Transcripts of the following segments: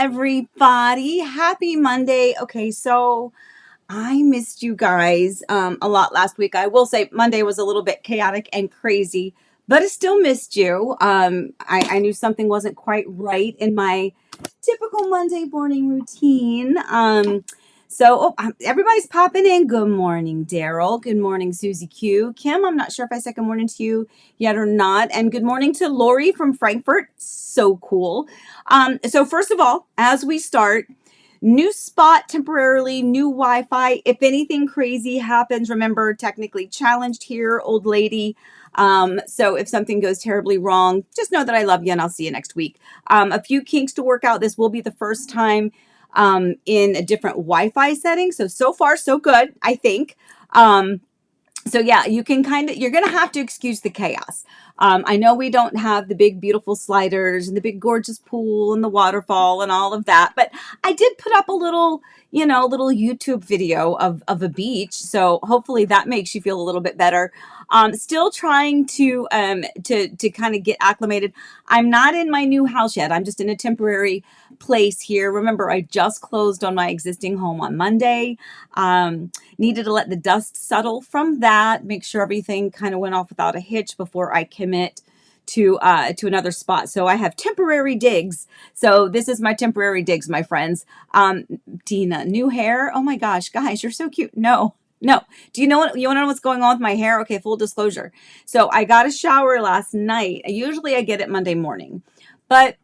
everybody. Happy Monday. Okay, so I missed you guys a lot last week. I will say Monday was a little bit chaotic and crazy, but I still missed you. I knew something wasn't quite right in my typical Monday morning routine. Everybody's popping in. Good morning, Daryl. Good morning, Susie Q. Kim, I'm not sure if I said good morning to you yet or not. And good morning to Lori from Frankfurt. So cool. So first of all, as we start, new spot temporarily, new Wi-Fi. If anything crazy happens, remember, technically challenged here, old lady. So if something goes terribly wrong, just know that I love you and I'll see you next week. A few kinks to work out. This will be the first time in a different Wi-Fi setting. So far, so good, I think. So yeah, you can you're going to have to excuse the chaos. I know we don't have the big, beautiful sliders and the big, gorgeous pool and the waterfall and all of that, but I did put up a little YouTube video of a beach. So hopefully that makes you feel a little bit better. Still trying to kind of get acclimated. I'm not in my new house yet. I'm just in a temporary place here. Remember, I just closed on my existing home on Monday. Needed to let the dust settle from that, make sure everything kind of went off without a hitch before I commit to another spot. So I have temporary digs. So this is my temporary digs, my friends. Dina, new hair. Oh my gosh, guys, you're so cute. No. Do you want to know what's going on with my hair? Okay, full disclosure. So I got a shower last night. Usually I get it Monday morning, but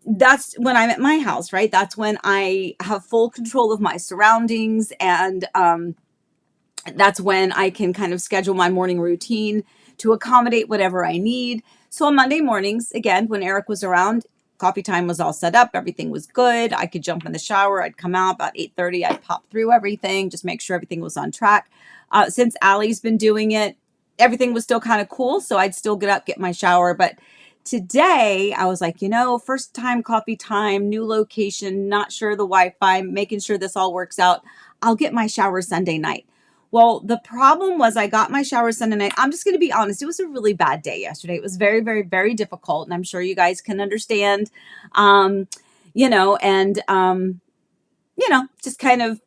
that's when I'm at my house, right? That's when I have full control of my surroundings, and that's when I can kind of schedule my morning routine to accommodate whatever I need. So on Monday mornings, again, when Eric was around, coffee time was all set up. Everything was good. I could jump in the shower. I'd come out about 8:30. I'd pop through everything, just make sure everything was on track. Since Allie's been doing it, everything was still kind of cool. So I'd still get up, get my shower. But today I was like, first time coffee time, new location, not sure the Wi-Fi, making sure this all works out. I'll get my shower Sunday night. Well, the problem was I got my shower Sunday night. I'm just going to be honest. It was a really bad day yesterday. It was very, very, very difficult. And I'm sure you guys can understand, just kind of,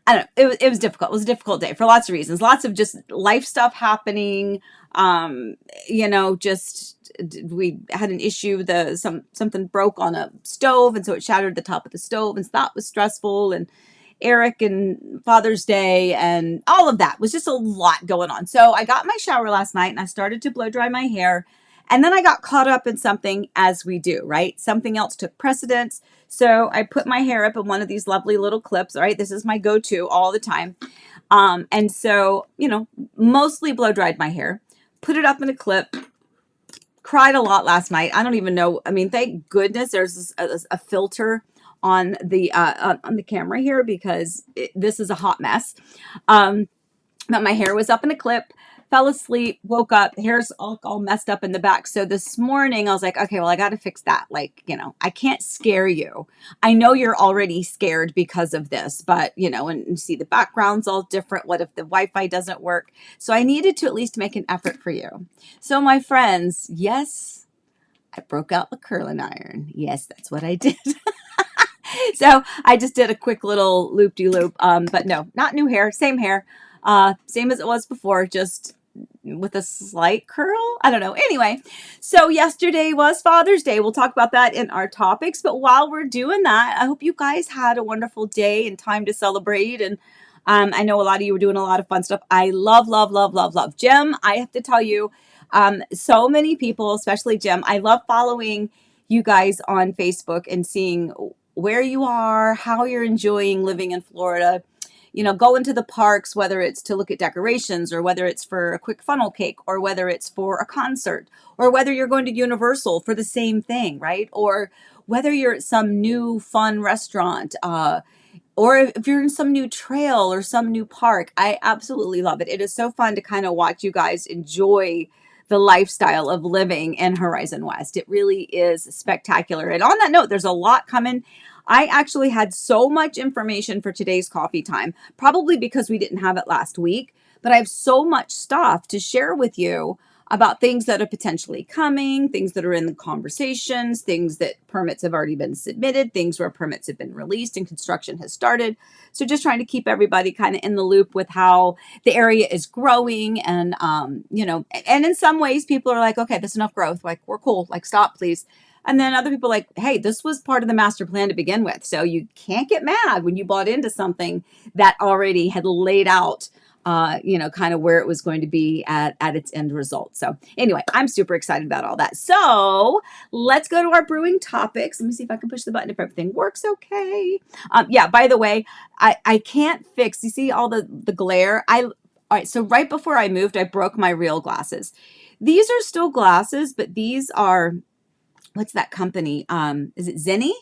I don't know. It was difficult. It was a difficult day for lots of reasons. Lots of just life stuff happening. We had an issue. Something broke on a stove. And so it shattered the top of the stove. And so that was stressful. And Eric and Father's Day and all of that was just a lot going on. So I got my shower last night and I started to blow dry my hair. And then I got caught up in something, as we do, right? Something else took precedence. So I put my hair up in one of these lovely little clips, right? This is my go-to all the time. And so, mostly blow dried my hair, put it up in a clip, cried a lot last night. I don't even know. I mean, thank goodness there's a filter on the camera here, because this is a hot mess. But my hair was up in a clip, fell asleep, woke up, hair's all messed up in the back. So this morning I was like, okay, well, I got to fix that. I can't scare you. I know you're already scared because of this, but and see the background's all different. What if the Wi-Fi doesn't work? So I needed to at least make an effort for you. So my friends, yes, I broke out the curling iron. Yes, that's what I did. So I just did a quick little loop-de-loop, but no, not new hair, same hair, same as it was before, just with a slight curl. I don't know. Anyway, so yesterday was Father's Day. We'll talk about that in our topics, but while we're doing that, I hope you guys had a wonderful day and time to celebrate. And I know a lot of you were doing a lot of fun stuff. I love, love, love, love, love. Jim, I have to tell you, so many people, especially Jim, I love following you guys on Facebook and seeing where you are, how you're enjoying living in Florida, go into the parks, whether it's to look at decorations or whether it's for a quick funnel cake or whether it's for a concert or whether you're going to Universal for the same thing, right? Or whether you're at some new fun restaurant, or if you're in some new trail or some new park. I absolutely love it. It is so fun to kind of watch you guys enjoy the lifestyle of living in Horizon West. It really is spectacular. And on that note, there's a lot coming. I actually had so much information for today's coffee time, probably because we didn't have it last week, but I have so much stuff to share with you about things that are potentially coming, things that are in the conversations, things that permits have already been submitted, things where permits have been released and construction has started. So just trying to keep everybody kind of in the loop with how the area is growing. And, and in some ways people are like, okay, that's enough growth. Like, we're cool. Like, stop, please. And then other people are like, hey, this was part of the master plan to begin with. So you can't get mad when you bought into something that already had laid out kind of where it was going to be at its end result. So anyway, I'm super excited about all that. So let's go to our brewing topics. Let me see if I can push the button if everything works okay. Yeah, by the way, I can't fix, you see all the glare? All right, so right before I moved, I broke my real glasses. These are still glasses, but these are, what's that company? Is it Zenni?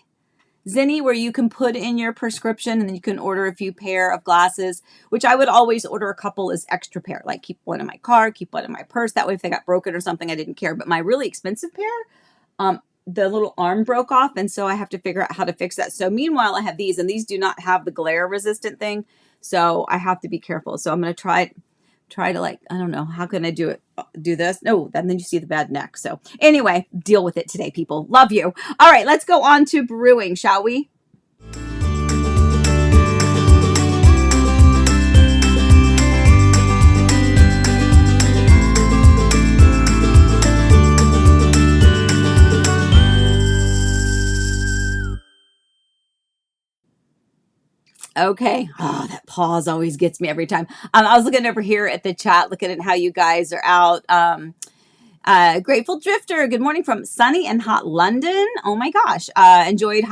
Zenni, where you can put in your prescription and then you can order a few pair of glasses, which I would always order a couple as extra pair, like keep one in my car, keep one in my purse. That way, if they got broken or something, I didn't care. But my really expensive pair, the little arm broke off. And so I have to figure out how to fix that. So meanwhile, I have these, and these do not have the glare resistant thing. So I have to be careful. So I'm going to try to, like, I don't know, how can I do this? No, then you see the bad neck. So anyway, deal with it today, people. Love you. All right, let's go on to brewing, shall we? Okay. Oh, that pause always gets me every time. I was looking over here at the chat, looking at how you guys are out. Grateful Drifter, good morning from sunny and hot London. Oh my gosh. Enjoyed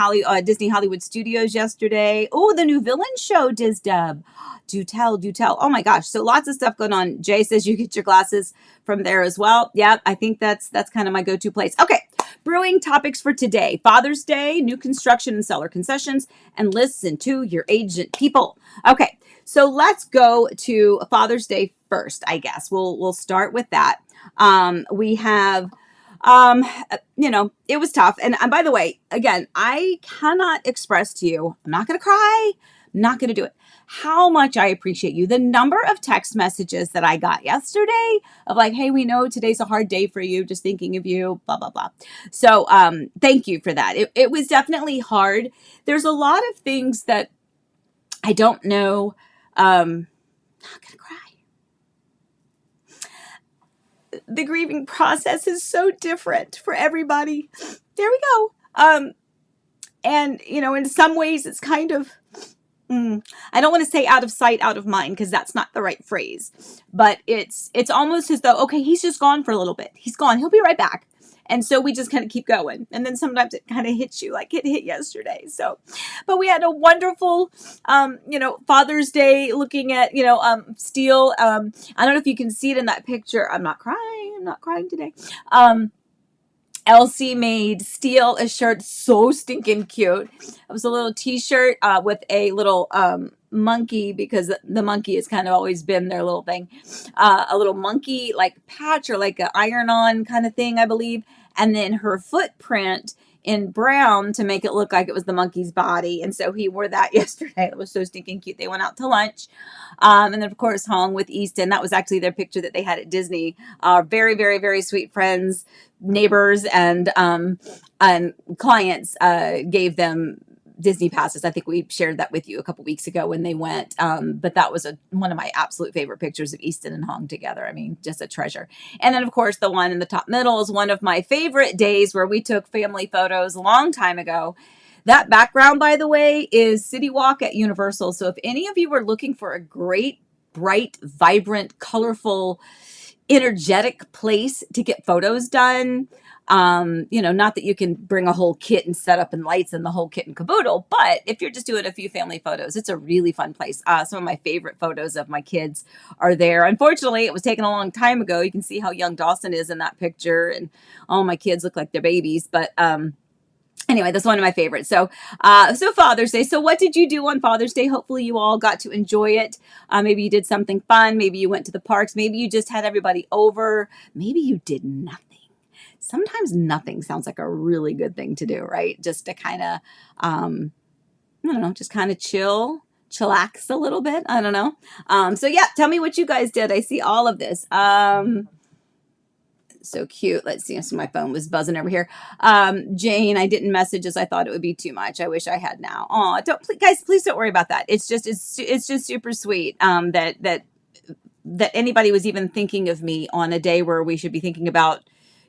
Disney Hollywood Studios yesterday. Oh, the new villain show, DizDub. Do tell, do tell. Oh my gosh. So lots of stuff going on. Jay says you get your glasses from there as well. Yeah, I think that's kind of my go-to place. Okay. Brewing topics for today: Father's Day, new construction and seller concessions, and listen to your agent people. Okay, so let's go to Father's Day first. I guess we'll start with that. We have, it was tough. And by the way, again, I cannot express to you, I'm not going to cry. I'm not going to do it, how much I appreciate you. The number of text messages that I got yesterday of like, hey, we know today's a hard day for you, just thinking of you, blah, blah, blah. So thank you for that. It was definitely hard. There's a lot of things that I don't know. I'm not going to cry. The grieving process is so different for everybody. There we go. And, in some ways it's kind of, I don't want to say out of sight, out of mind, because that's not the right phrase, but it's almost as though, okay, he's just gone for a little bit. He's gone. He'll be right back. And so we just kind of keep going. And then sometimes it kind of hits you like it hit yesterday. So, but we had a wonderful, Father's Day looking at, steel. I don't know if you can see it in that picture. I'm not crying today. Elsie made Steele a shirt so stinking cute. It was a little t-shirt with a little monkey, because the monkey has kind of always been their little thing. A little monkey like patch or like an iron-on kind of thing, I believe. And then her footprint in brown to make it look like it was the monkey's body. And so he wore that yesterday. It was so stinking cute. They went out to lunch. And then, of course, hung with Easton. That was actually their picture that they had at Disney. Very, very, very sweet friends, neighbors, and clients gave them Disney passes. I think we shared that with you a couple weeks ago when they went. But that was one of my absolute favorite pictures of Easton and Hong together. I mean, just a treasure. And then, of course, the one in the top middle is one of my favorite days where we took family photos a long time ago. That background, by the way, is City Walk at Universal. So if any of you were looking for a great, bright, vibrant, colorful, energetic place to get photos done, not that you can bring a whole kit and set up and lights and the whole kit and caboodle, but if you're just doing a few family photos, it's a really fun place. Some of my favorite photos of my kids are there. Unfortunately, it was taken a long time ago. You can see how young Dawson is in that picture, and all my kids look like they're babies, but anyway, that's one of my favorites. So Father's Day. So what did you do on Father's Day? Hopefully you all got to enjoy it. Maybe you did something fun. Maybe you went to the parks. Maybe you just had everybody over. Maybe you did nothing. Sometimes nothing sounds like a really good thing to do, right? Just to kind of, just kind of chillax a little bit. I don't know. So yeah, tell me what you guys did. I see all of this. So cute. Let's see. So my phone was buzzing over here. Jane, I didn't message as I thought it would be too much. I wish I had now. Oh, don't, guys, please don't worry about that. It's just super sweet. That anybody was even thinking of me on a day where we should be thinking about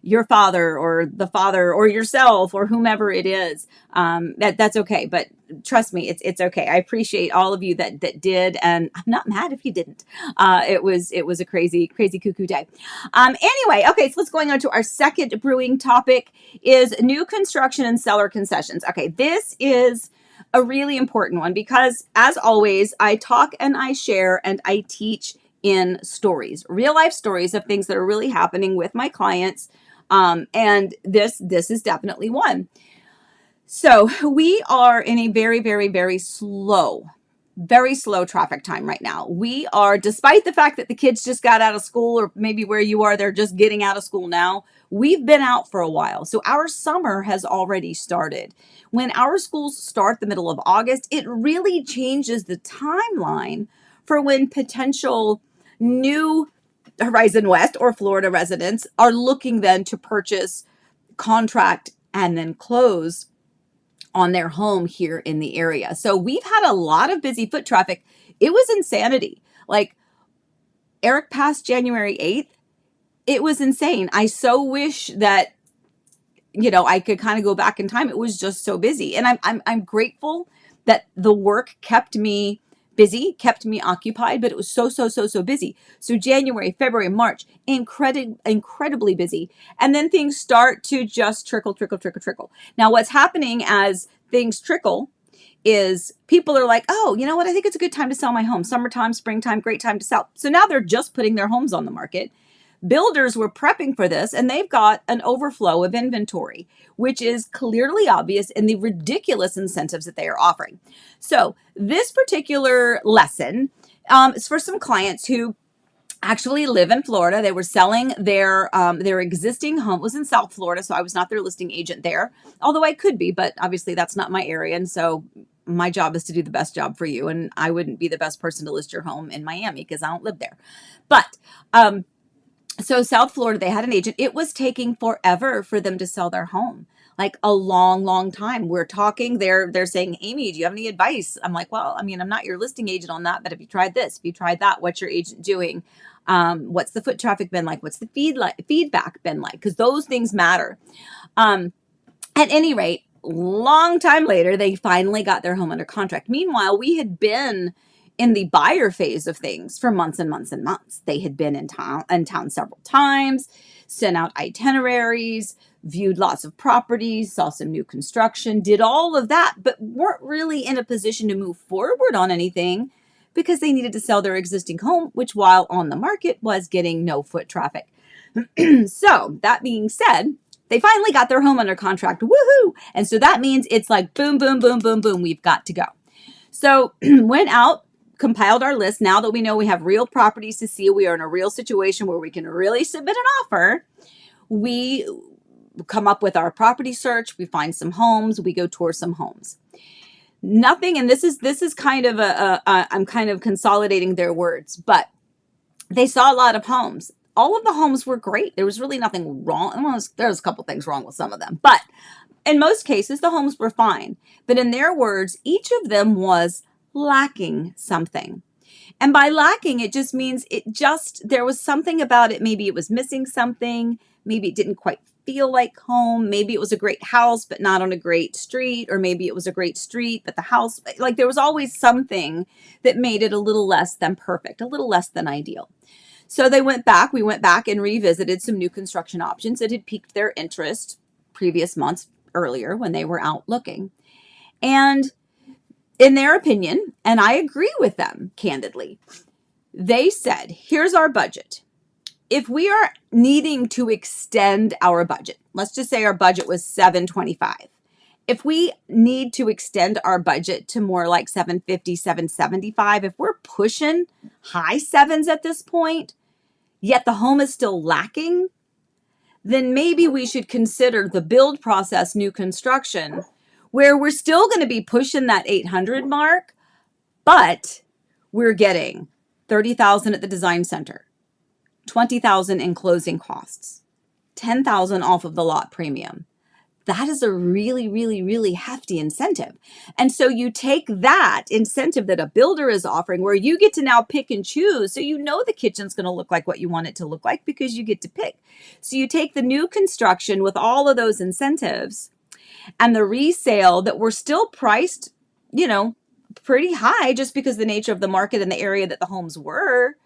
your father or the father or yourself or whomever it is. That's okay. But trust me, it's okay. I appreciate all of you that did, and I'm not mad if you didn't. It was a crazy cuckoo day. Anyway, okay, so let's going on to our second brewing topic is new construction and seller concessions. Okay, this is a really important one because, as always, I talk and I share and I teach in stories, real life stories of things that are really happening with my clients. And this is definitely one. So we are in a very slow traffic time right now. We are, despite the fact that the kids just got out of school, or maybe where you are, they're just getting out of school now. We've been out for a while. So our summer has already started. When our schools start the middle of August, it really changes the timeline for when potential new Horizon West or Florida residents are looking then to purchase, contract, and then close on their home here in the area. So we've had a lot of busy foot traffic. It was insanity. Like Eric passed January 8th. It was insane. I so wish that, I could kind of go back in time. It was just so busy. And I'm grateful that the work kept me busy, kept me occupied, but it was so busy. So January, February, March, incredibly busy. And then things start to just trickle. Now, what's happening as things trickle is people are like, oh, you know what? I think it's a good time to sell my home. Summertime, springtime, great time to sell. So now they're just putting their homes on the market. Builders were prepping for this, and they've got an overflow of inventory, which is clearly obvious in the ridiculous incentives that they are offering. So this particular lesson is for some clients who actually live in Florida. They were selling their existing home. It was in South Florida, so I was not their listing agent there, although I could be, but obviously that's not my area. And so my job is to do the best job for you, and I wouldn't be the best person to list your home in Miami because I don't live there. But so South Florida, they had an agent. It was taking forever for them to sell their home, like a long time. We're talking, they're saying, Amy, do you have any advice? I'm like, well, I mean, I'm not your listing agent on that, but have you tried this? Have you tried that? What's your agent doing? What's the foot traffic been like? What's the feedback been like? Because those things matter. At any rate, long time later, they finally got their home under contract. Meanwhile, we had been in the buyer phase of things for months and months. They had been in town several times, sent out itineraries, viewed lots of properties, saw some new construction, did all of that, but weren't really in a position to move forward on anything because they needed to sell their existing home, which while on the market was getting no foot traffic. So that being said, they finally got their home under contract. Woohoo! And so that means it's like boom, we've got to go. So went out, compiled our list. Now that we know we have real properties to see, we are in a real situation where we can really submit an offer. We come up with our property search. We find some homes. We go tour some homes. Nothing, and this is kind of I'm kind of consolidating their words, but they saw a lot of homes. All of the homes were great. There was really nothing wrong. Well, there was a couple things wrong with some of them, but in most cases, the homes were fine. But in their words, each of them was lacking something. And by lacking, it just means there was something about it. Maybe it was missing something. Maybe it didn't quite feel like home. Maybe it was a great house, but not on a great street. Or maybe it was a great street, but the house, like there was always something that made it a little less than perfect, a little less than ideal. So we went back and revisited some new construction options that had piqued their interest previous months earlier when they were out looking. And in their opinion, and I agree with them candidly, they said, here's our budget. If we are needing to extend our budget, let's just say our budget was $725. If we need to extend our budget to more like $750, $775, if we're pushing high sevens at this point, yet the home is still lacking, then maybe we should consider the build process new construction, where we're still going to be pushing that 800 mark, but we're getting $30,000 at the design center, $20,000 in closing costs, $10,000 off of the lot premium. That is a really, really, really hefty incentive. And so you take that incentive that a builder is offering where you get to now pick and choose. So you know the kitchen's going to look like what you want it to look like because you get to pick. So you take the new construction with all of those incentives and the resale that were still priced, pretty high just because the nature of the market and the area that the homes were,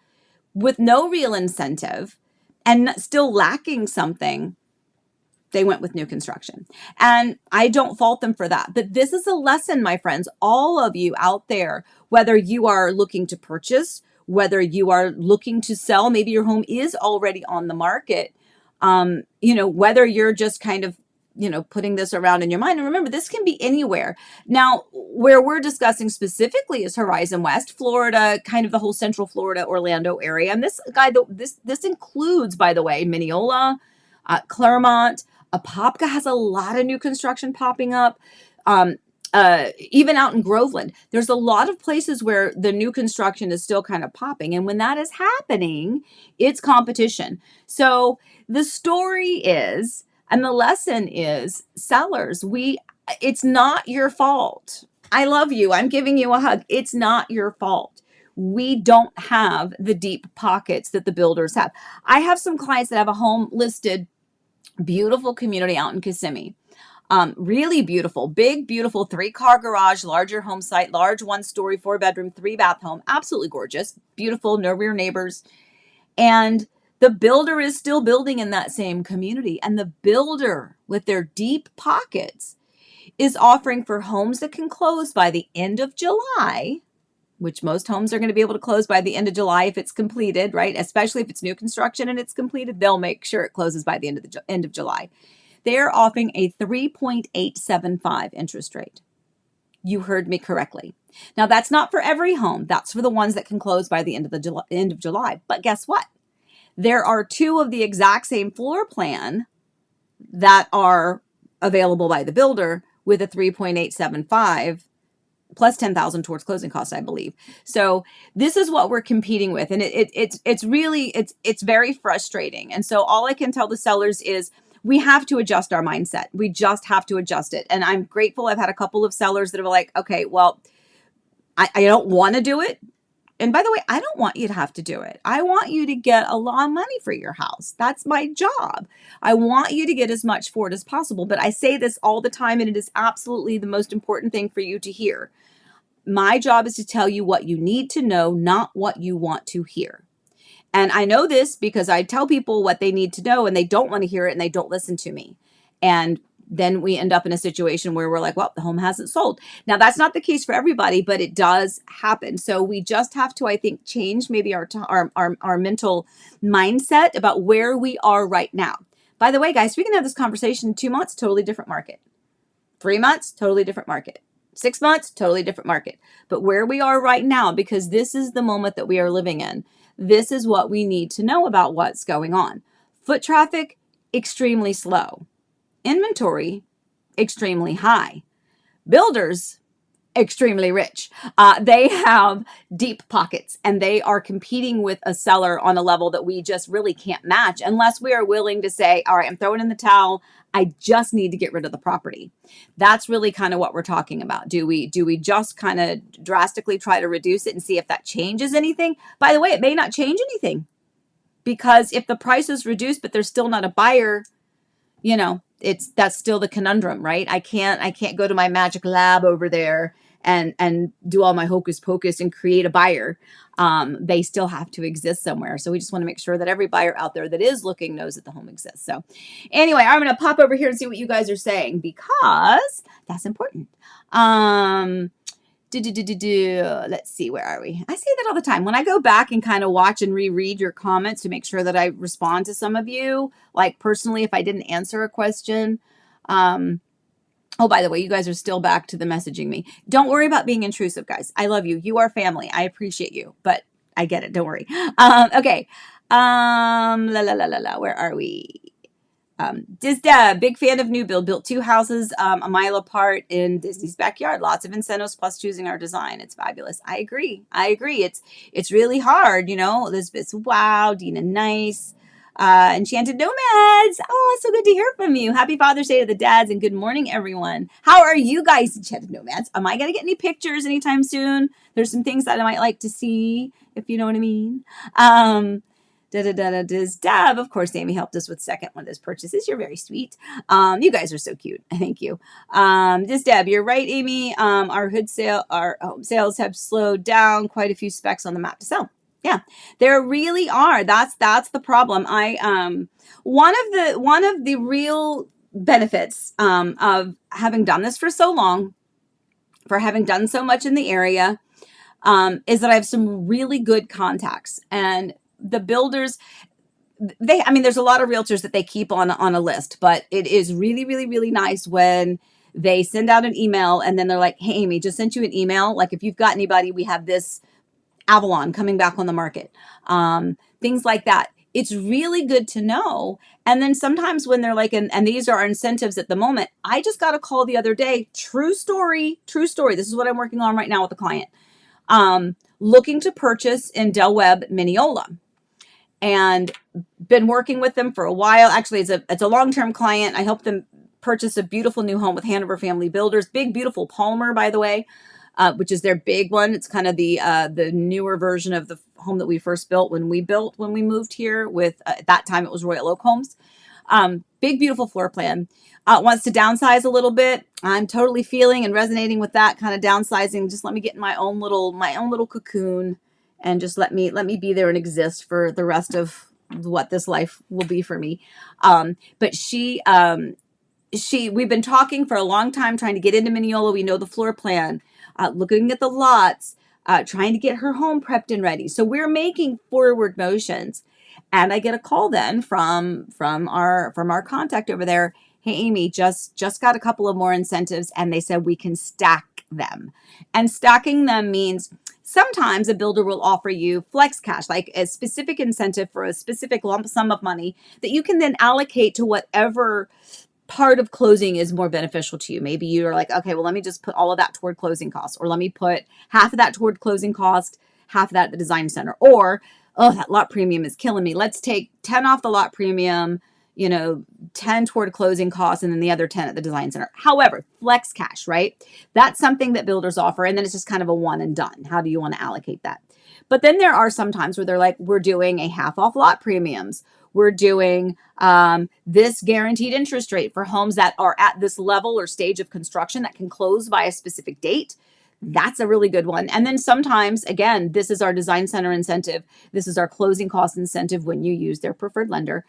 with no real incentive and still lacking something. They went with new construction. And I don't fault them for that. But this is a lesson, my friends, all of you out there, whether you are looking to purchase, whether you are looking to sell, maybe your home is already on the market, whether you're just kind of, putting this around in your mind. And remember, this can be anywhere. Now, where we're discussing specifically is Horizon West, Florida, kind of the whole Central Florida, Orlando area. And this includes, by the way, Mineola, Claremont. Apopka has a lot of new construction popping up. Even out in Groveland, there's a lot of places where the new construction is still kind of popping. And when that is happening, it's competition. So the story is, and the lesson is, sellers, it's not your fault. I love you. I'm giving you a hug. It's not your fault. We don't have the deep pockets that the builders have. I have some clients that have a home listed, beautiful community out in Kissimmee. Really beautiful, big, beautiful 3-car garage, larger home site, large 1-story, 4-bedroom, 3-bath home. Absolutely gorgeous, beautiful, no rear neighbors. And the builder is still building in that same community. And the builder, with their deep pockets, is offering for homes that can close by the end of July, which most homes are going to be able to close by the end of July if it's completed, right? Especially if it's new construction and it's completed, they'll make sure it closes by the end of July. They're offering a 3.875 interest rate. You heard me correctly. Now, that's not for every home. That's for the ones that can close by the end of July. But guess what? There are 2 of the exact same floor plan that are available by the builder with a 3.875 plus 10,000 towards closing costs, I believe. So this is what we're competing with. And it's very frustrating. And so all I can tell the sellers is we have to adjust our mindset. We just have to adjust it. And I'm grateful. I've had a couple of sellers that are like, okay, well, I don't want to do it. And by the way, I don't want you to have to do it. I want you to get a lot of money for your house. That's my job. I want you to get as much for it as possible. But I say this all the time, and it is absolutely the most important thing for you to hear. My job is to tell you what you need to know, not what you want to hear. And I know this because I tell people what they need to know and they don't want to hear it and they don't listen to me. And then we end up in a situation where we're like, well, the home hasn't sold. Now, that's not the case for everybody, but it does happen. So we just have to, I think, change maybe our mental mindset about where we are right now. By the way, guys, we can have this conversation in 2 months, totally different market. 3 months, totally different market. 6 months, totally different market. But where we are right now, because this is the moment that we are living in, this is what we need to know about what's going on. Foot traffic, extremely slow. Inventory, extremely high. Builders, extremely rich. They have deep pockets and they are competing with a seller on a level that we just really can't match unless we are willing to say, all right, I'm throwing in the towel. I just need to get rid of the property. That's really kind of what we're talking about. Do we just kind of drastically try to reduce it and see if that changes anything? By the way, it may not change anything because if the price is reduced, but there's still not a buyer, that's still the conundrum, right? I can't go to my magic lab over there and do all my hocus pocus and create a buyer. They still have to exist somewhere. So we just want to make sure that every buyer out there that is looking knows that the home exists. So anyway, I'm going to pop over here and see what you guys are saying because that's important. Let's see, where are we? I say that all the time. When I go back and kind of watch and reread your comments to make sure that I respond to some of you, like personally, if I didn't answer a question. Oh, by the way, you guys are still back to the messaging me. Don't worry about being intrusive, guys. I love you. You are family. I appreciate you, but I get it. Don't worry. Okay. Where are we? Disda, big fan of new build, built 2 houses a mile apart in Disney's backyard. Lots of incentives plus choosing our design. It's fabulous. I agree. It's really hard, Elizabeth's wow, Dina nice. Enchanted Nomads. Oh, so good to hear from you. Happy Father's Day to the dads, and good morning, everyone. How are you guys, Enchanted Nomads? Am I going to get any pictures anytime soon? There's some things that I might like to see, if you know what I mean. Does Deb, of course, Amy helped us with second one of those purchases. You're very sweet. You guys are so cute. Thank you. This Deb, you're right, Amy. Our home sales have slowed down. Quite a few specs on the map to sell. Yeah, there really are. That's the problem. One of the real benefits of having done this for so long, for having done so much in the area, is that I have some really good contacts, and the builders, there's a lot of realtors that they keep on a list, but it is really, really, really nice when they send out an email and then they're like, hey, Amy, just sent you an email. Like, if you've got anybody, we have this Avalon coming back on the market, things like that. It's really good to know. And then sometimes when they're like, and these are our incentives at the moment, I just got a call the other day, true story. This is what I'm working on right now with a client, looking to purchase in Del Webb, Mineola, and been working with them for a while. Actually, it's a long-term client. I helped them purchase a beautiful new home with Hanover Family Builders, big, beautiful Palmer, by the way. Which is their big one. It's kind of the newer version of the home that we first built when we moved here. With at that time it was Royal Oak Homes. Big, beautiful floor plan. Wants to downsize a little bit. I'm totally feeling and resonating with that kind of downsizing. Just let me get in my own little cocoon, and just let me be there and exist for the rest of what this life will be for me. But we've been talking for a long time, trying to get into Mineola. We know the floor plan. Looking at the lots, trying to get her home prepped and ready. So we're making forward motions, and I get a call then from our contact over there. Hey, Amy, just got a couple of more incentives, and they said we can stack them. And stacking them means sometimes a builder will offer you flex cash, like a specific incentive for a specific lump sum of money that you can then allocate to whatever part of closing is more beneficial to you. Maybe you're like, okay, well, let me just put all of that toward closing costs, or let me put half of that toward closing cost, half of that at the design center, or, oh, that lot premium is killing me. Let's take 10 off the lot premium, 10 toward closing costs, and then the other 10 at the design center. However, flex cash, right? That's something that builders offer. And then it's just kind of a one and done. How do you want to allocate that? But then there are some times where they're like, we're doing a half off lot premiums. We're doing this guaranteed interest rate for homes that are at this level or stage of construction that can close by a specific date. That's a really good one. And then sometimes, again, this is our design center incentive. This is our closing cost incentive when you use their preferred lender.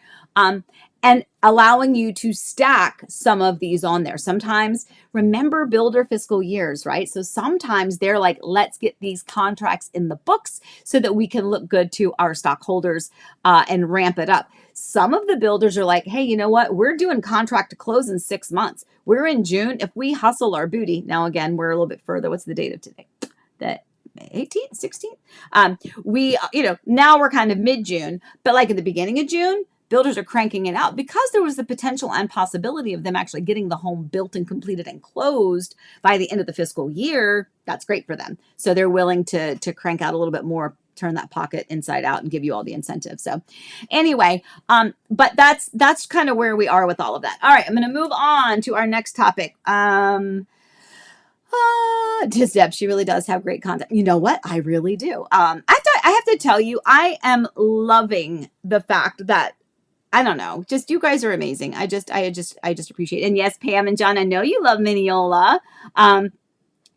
And allowing you to stack some of these on there. Sometimes, remember builder fiscal years, right? So sometimes they're like, let's get these contracts in the books so that we can look good to our stockholders and ramp it up. Some of the builders are like, hey, you know what? We're doing contract to close in 6 months. We're in June. If we hustle our booty, now again, we're a little bit further. What's the date of today? The 18th, 16th? Now we're kind of mid-June, but like at the beginning of June, builders are cranking it out because there was the potential and possibility of them actually getting the home built and completed and closed by the end of the fiscal year. That's great for them. So they're willing to crank out a little bit more, turn that pocket inside out and give you all the incentives. So anyway, but that's kind of where we are with all of that. All right, I'm going to move on to our next topic. Deb, she really does have great content. You know what? I really do. I have to tell you, I am loving the fact that, I don't know, just you guys are amazing. I just appreciate it. And yes, Pam and John, I know you love Mineola.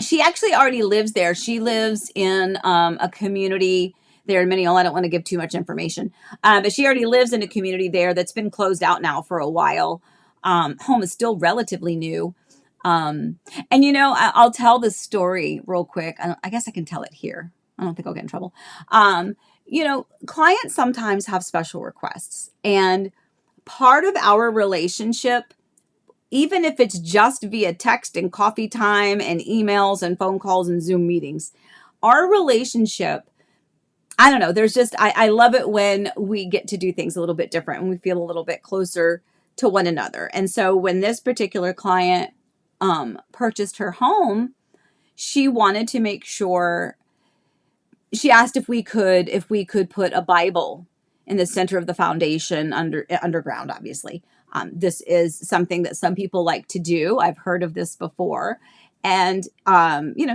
She actually already lives there. She lives in a community there in Mineola. I don't want to give too much information, but she already lives in a community there that's been closed out now for a while. Home is still relatively new. And I'll tell this story real quick. I guess I can tell it here. I don't think I'll get in trouble. Clients sometimes have special requests, and part of our relationship, even if it's just via text and coffee time and emails and phone calls and Zoom meetings, our relationship, I don't know, there's just, I love it when we get to do things a little bit different and we feel a little bit closer to one another. And so when this particular client purchased her home, she wanted to make sure, she asked if we could put a Bible in the center of the foundation underground, obviously. This is something that some people like to do. I've heard of this before. And,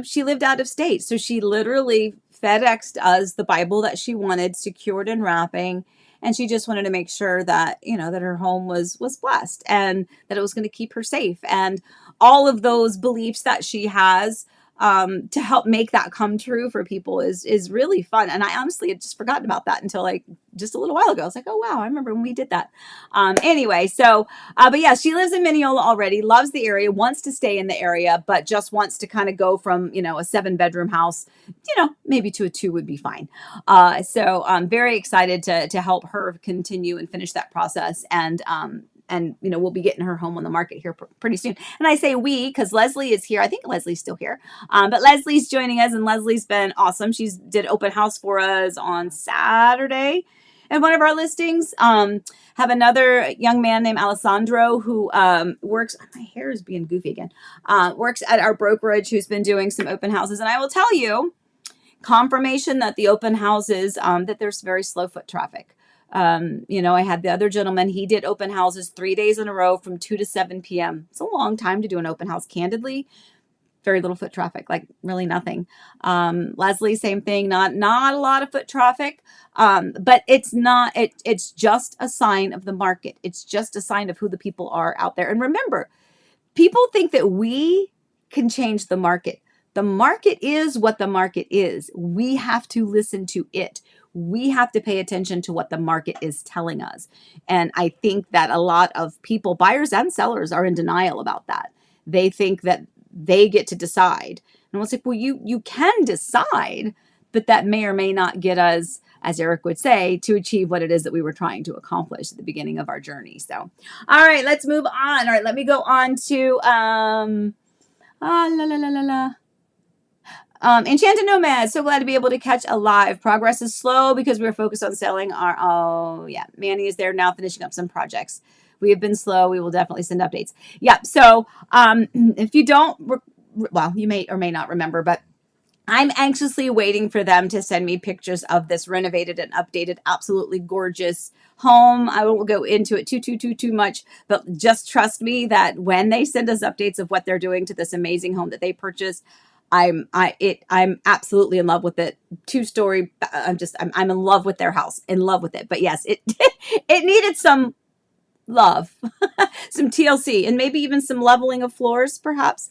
she lived out of state. So she literally FedExed us the Bible that she wanted, secured in wrapping. And she just wanted to make sure that, that her home was blessed and that it was going to keep her safe. And all of those beliefs that she has to help make that come true for people is really fun. And I honestly had just forgotten about that until like just a little while ago. I was like, oh, wow, I remember when we did that. Anyway, so, but yeah, she lives in Mineola already, loves the area, wants to stay in the area, but just wants to kind of go from, a 7-bedroom house, maybe to a 2 would be fine. So I'm very excited to help her continue and finish that process. And we'll be getting her home on the market here pretty soon. And I say we because Leslie is here. I think Leslie's still here. But Leslie's joining us, and Leslie's been awesome. She's did open house for us on Saturday at one of our listings. Have another young man named Alessandro who works, my hair is being goofy again, works at our brokerage, who's been doing some open houses. And I will tell you, confirmation that the open houses, that there's very slow foot traffic. I had the other gentleman, he did open houses 3 days in a row from 2 to 7 p.m. It's a long time to do an open house, candidly. Very little foot traffic, like really nothing. Leslie, same thing, not a lot of foot traffic. But it's just a sign of the market. It's just a sign of who the people are out there. And remember, people think that we can change the market. The market is what the market is. We have to listen to it. We have to pay attention to what the market is telling us. And I think that a lot of people, buyers and sellers, are in denial about that. They think that they get to decide. And it's like, well, you can decide, but that may or may not get us, as Eric would say, to achieve what it is that we were trying to accomplish at the beginning of our journey. So, all right, let's move on. All right, let me go on to, Enchanted Nomad, so glad to be able to catch a live. Progress is slow because we were focused on selling our, Manny is there now finishing up some projects. We have been slow. We will definitely send updates. Yep. So if you don't, you may or may not remember, but I'm anxiously waiting for them to send me pictures of this renovated and updated, absolutely gorgeous home. I won't go into it too much, but just trust me that when they send us updates of what they're doing to this amazing home that they purchased, I'm absolutely in love with it. 2-story. I'm in love with their house, in love with it. But yes, it needed some love, some TLC, and maybe even some leveling of floors, perhaps.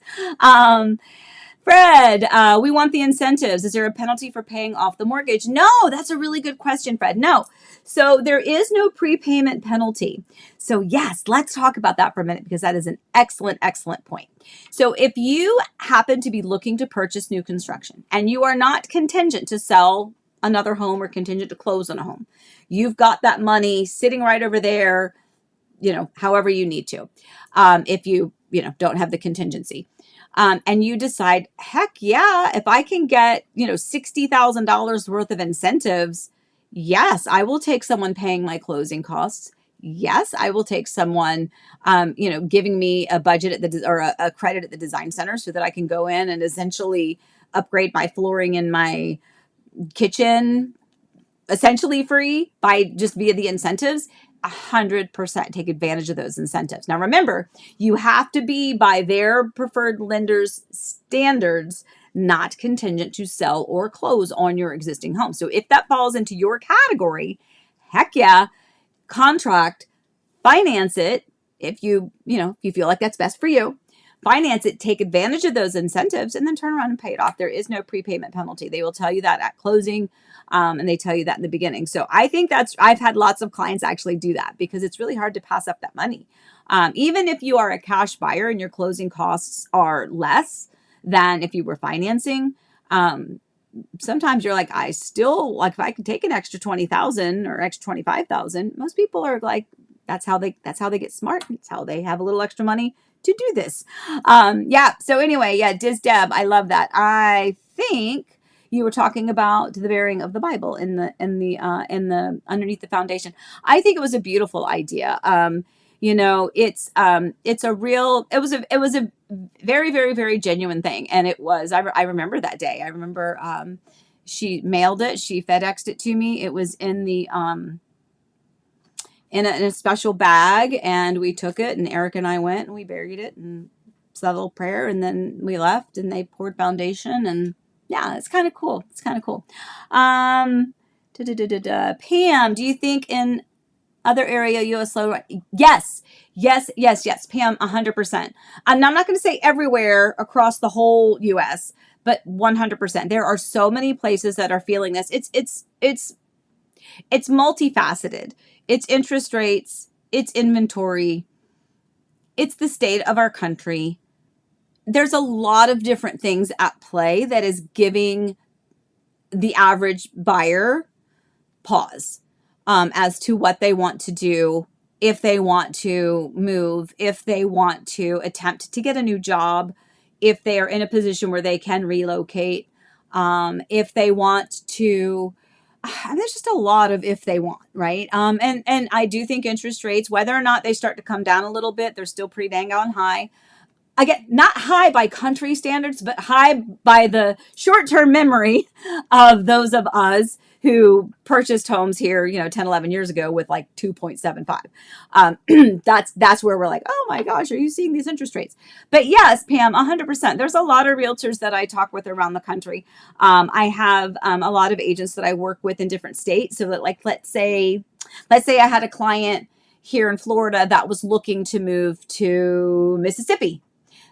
Fred, we want the incentives. Is there a penalty for paying off the mortgage? No, that's a really good question, Fred. No. So there is no prepayment penalty. So yes, let's talk about that for a minute because that is an excellent point. So if you happen to be looking to purchase new construction and you are not contingent to sell another home or contingent to close on a home, you've got that money sitting right over there, however you need to, if you don't have the contingency. And you decide, heck yeah, if I can get, $60,000 worth of incentives, yes, I will take someone paying my closing costs. Yes, I will take someone, giving me a budget or a credit at the design center so that I can go in and essentially upgrade my flooring in my kitchen, essentially free via the incentives. 100% take advantage of those incentives. Now, remember, you have to be by their preferred lender's standards, not contingent to sell or close on your existing home. So if that falls into your category, heck yeah, contract, finance it. If you feel like that's best for you, finance it, take advantage of those incentives, and then turn around and pay it off. There is no prepayment penalty. They will tell you that at closing. And they tell you that in the beginning. So I think I've had lots of clients actually do that because it's really hard to pass up that money. Even if you are a cash buyer and your closing costs are less than if you were financing, sometimes you're like, I still like if I could take an extra 20,000 or extra 25,000. Most people are like, that's how they get smart. It's how they have a little extra money to do this. So anyway, Diz Deb, I love that. I think you were talking about the bearing of the Bible in the underneath the foundation. I think it was a beautiful idea. It was a very, very, very genuine thing. And it was, I remember that day. I remember, she mailed it. She FedExed it to me. It was in the, in a special bag, and we took it, and Eric and I went and we buried it and said a little prayer, and then we left, and they poured foundation, and yeah, it's kind of cool. It's kind of cool. Pam, do you think in other area U.S. slow? Yes, Pam, 100%. I'm not going to say everywhere across the whole U.S., but 100%. There are so many places that are feeling this. It's multifaceted. It's interest rates. It's inventory. It's the state of our country. There's a lot of different things at play that is giving the average buyer pause as to what they want to do, if they want to move, if they want to attempt to get a new job, if they are in a position where they can relocate, if they want to. There's just a lot of if they want, right? And I do think interest rates, whether or not they start to come down a little bit, they're still pretty dang on high. Again, not high by country standards, but high by the short-term memory of those of us who purchased homes here, 10, 11 years ago with like 2.75. That's where we're like, oh my gosh, are you seeing these interest rates? But yes, Pam, 100%. There's a lot of realtors that I talk with around the country. I have a lot of agents that I work with in different states. So that, like, let's say I had a client here in Florida that was looking to move to Mississippi.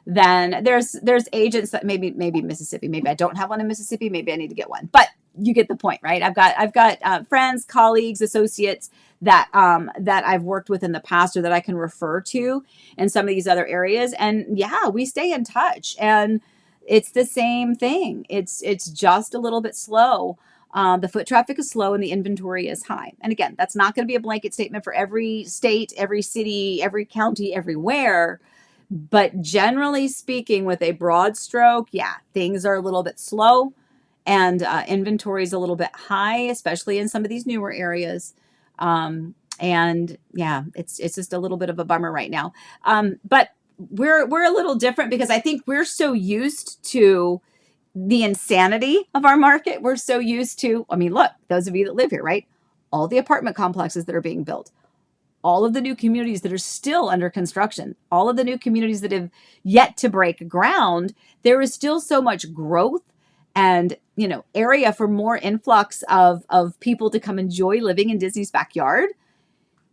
Then there's agents that maybe Mississippi, maybe I don't have one in Mississippi, maybe I need to get one, but you get the point, right? I've got friends, colleagues, associates that I've worked with in the past or that I can refer to in some of these other areas. And yeah, we stay in touch, and it's the same thing. It's just a little bit slow. The foot traffic is slow and the inventory is high. And again, that's not going to be a blanket statement for every state, every city, every county, everywhere. But generally speaking, with a broad stroke, yeah, things are a little bit slow, and inventory is a little bit high, especially in some of these newer areas. And yeah, it's just a little bit of a bummer right now. But we're a little different because I think we're so used to the insanity of our market. We're so used to, I mean, look, those of you that live here, right? All the apartment complexes that are being built, all of the new communities that are still under construction, all of the new communities that have yet to break ground, there is still so much growth and, area for more influx of people to come enjoy living in Disney's backyard.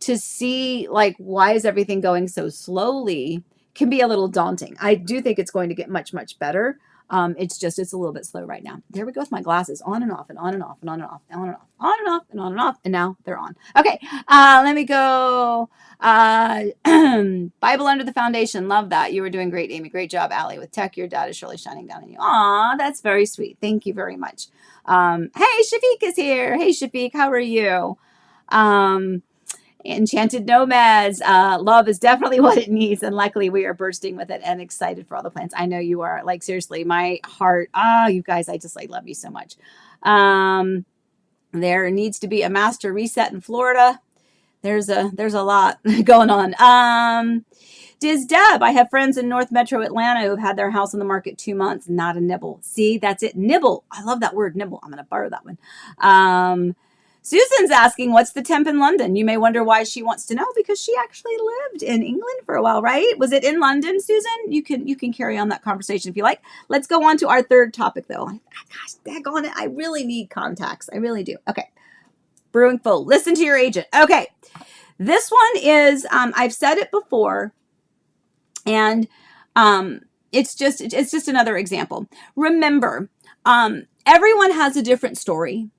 To see, like, why is everything going so slowly can be a little daunting. I do think it's going to get much, much better. It's a little bit slow right now. There we go with my glasses, on and off and on and off and on and off, on and off, on and off and on and off. And now they're on. Okay. Let me go. Bible under the foundation. Love that. You were doing great, Amy. Great job, Allie. With tech, your dad is surely shining down on you. Aw, that's very sweet. Thank you very much. Hey, Shafiq is here. Hey, Shafiq, how are you? Enchanted Nomads. Love is definitely what it needs, and luckily we are bursting with it and excited for all the plans. I know you are. Like, seriously, my heart. You guys, I just love you so much. There needs to be a master reset in Florida. There's a lot going on. Diz Deb, I have friends in North Metro Atlanta who've had their house on the market 2 months, not a nibble. See, that's it. Nibble. I love that word, nibble. I'm going to borrow that one. Susan's asking, what's the temp in London? You may wonder why she wants to know, because she actually lived in England for a while, right? Was it in London, Susan? You can carry on that conversation if you like. Let's go on to our third topic, though. Gosh, daggone it. I really need contacts. I really do. Okay. Brewing full. Listen to your agent. Okay. This one is, I've said it before, and it's just another example. Remember, everyone has a different story.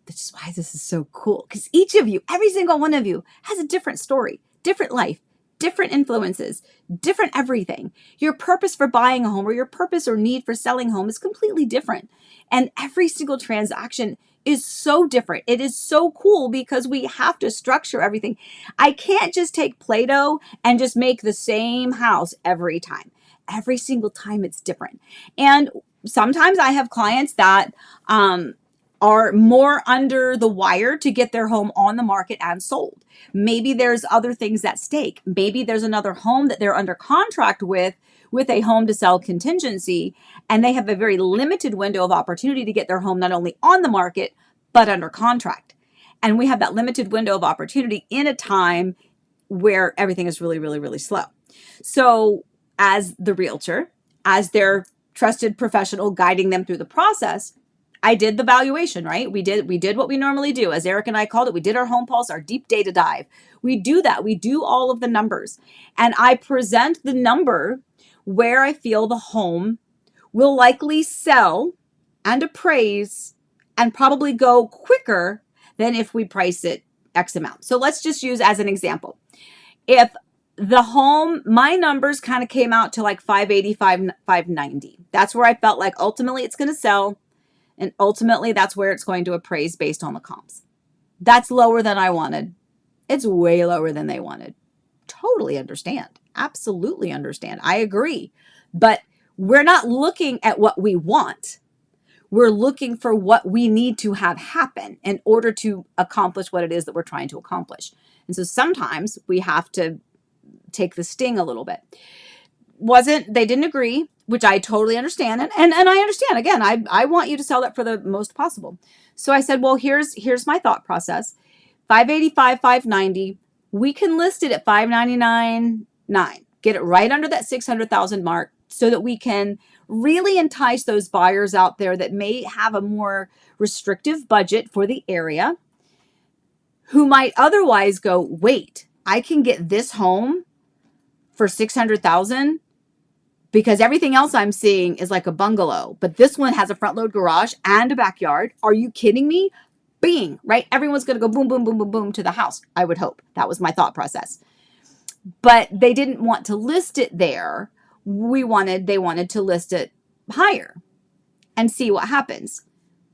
Which is why this is so cool, because each of you, every single one of you, has a different story, different life, different influences, different everything. Your purpose for buying a home or your purpose or need for selling a home is completely different. And every single transaction is so different. It is so cool because we have to structure everything. I can't just take Play-Doh and just make the same house every time. Every single time it's different. And sometimes I have clients that, are more under the wire to get their home on the market and sold. Maybe there's other things at stake. Maybe there's another home that they're under contract with a home to sell contingency, and they have a very limited window of opportunity to get their home not only on the market, but under contract. And we have that limited window of opportunity in a time where everything is really, really, really slow. So as the realtor, as their trusted professional guiding them through the process, I did the valuation, right? We did what we normally do. As Eric and I called it, we did our home pulse, our deep data dive. We do that. We do all of the numbers. And I present the number where I feel the home will likely sell and appraise and probably go quicker than if we price it X amount. So let's just use as an example. If the home, my numbers kind of came out to like 585, 590. That's where I felt like ultimately it's going to sell. And ultimately that's where it's going to appraise based on the comps. That's lower than I wanted. It's way lower than they wanted. Totally understand. Absolutely understand. I agree. But we're not looking at what we want. We're looking for what we need to have happen in order to accomplish what it is that we're trying to accomplish. And so sometimes we have to take the sting a little bit. They didn't agree, which I totally understand. And I understand, again, I want you to sell that for the most possible. So I said, well, here's my thought process. 585, 590, we can list it at 599.9. Get it right under that 600,000 mark so that we can really entice those buyers out there that may have a more restrictive budget for the area, who might otherwise go, wait, I can get this home for 600,000 because everything else I'm seeing is like a bungalow, but this one has a front load garage and a backyard. Are you kidding me? Bing, right? Everyone's going to go boom, boom, boom, boom, boom to the house. I would hope. That was my thought process. But they didn't want to list it there. They wanted to list it higher and see what happens.